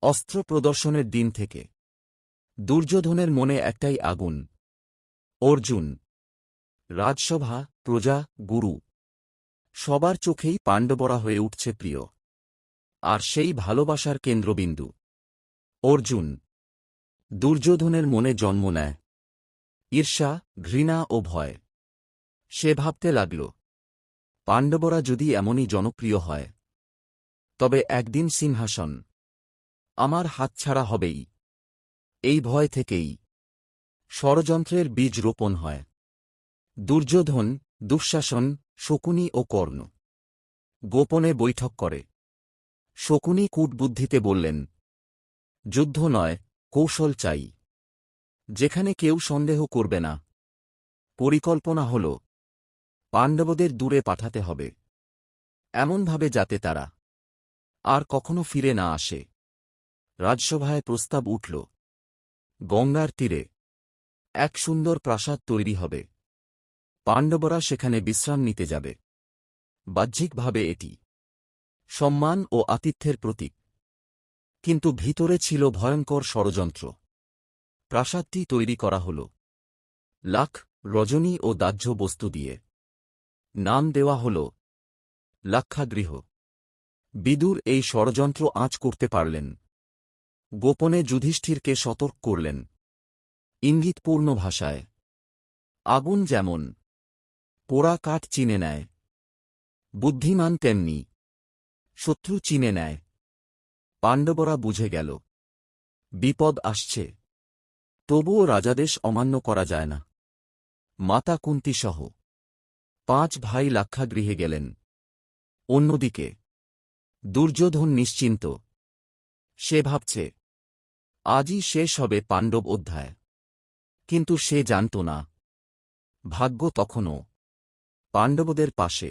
অস্ত্র প্রদর্শনের দিন থেকে দুর্যোধনের মনে একটাই আগুন। অর্জুন, রাজসভা, প্রজা, গুরু সবার চোখেই পাণ্ডবরা হয়ে উঠছে প্রিয়। আর সেই ভালোবাসার কেন্দ্রবিন্দু অর্জুন। দুর্যোধনের মনে জন্ম নেয় ঈর্ষা, ঘৃণা ও ভয়। সে ভাবতে লাগল, পাণ্ডবরা যদি এমনই জনপ্রিয় হয়, তবে একদিন সিংহাসন আমার হাতছাড়া হবেই। এই ভয় থেকেই ষড়যন্ত্রের বীজ রোপণ হয়। দুর্যোধন, দুঃশাসন, শকুনি ও কর্ণ গোপনে বৈঠক করে। শকুনি কূটবুদ্ধিতে বললেন, যুদ্ধ নয়, কৌশল চাই, যেখানে কেউ সন্দেহ করবে না। পরিকল্পনা হল, পাণ্ডবদের দূরে পাঠাতে হবে, এমনভাবে যাতে তারা আর কখনো ফিরে না আসে। রাজসভায় প্রস্তাব উঠল, গঙ্গার তীরে এক সুন্দর প্রাসাদ তৈরি হবে। পাণ্ডবরা সেখানে বিশ্রাম নিতে যাবে। বাহ্যিকভাবে এটি সম্মান ও আতিথ্যের প্রতীক, কিন্তু ভিতরে ছিল ভয়ঙ্কর ষড়যন্ত্র। প্রাসাদটি তৈরি করা হল লাখ, রজনী ও দাহ্য বস্তু দিয়ে। নাম দেওয়া হল লাক্ষাগৃহ। বিদুর এই ষড়যন্ত্র আঁচ করতে পারলেন। গোপনে যুধিষ্ঠিরকে সতর্ক করলেন, ইঙ্গিতপূর্ণ ভাষায়। আগুন যেমন পোড়া কাঠ চিনে নেয়, বুদ্ধিমান তেমনি শত্রু চিনে নেয়। পাণ্ডবরা বুঝে গেল, বিপদ আসছে। তবুও রাজাদেশ অমান্য করা যায় না। মাতা কুন্তীসহ 5 ভাই লাক্ষাগৃহে গেলেন। অন্যদিকে দুর্যোধন নিশ্চিন্ত। সে ভাবছে, আজই শেষ হবে পাণ্ডব অধ্যায়। কিন্তু সে জানত না, ভাগ্য তখনও পাণ্ডবদের পাশে।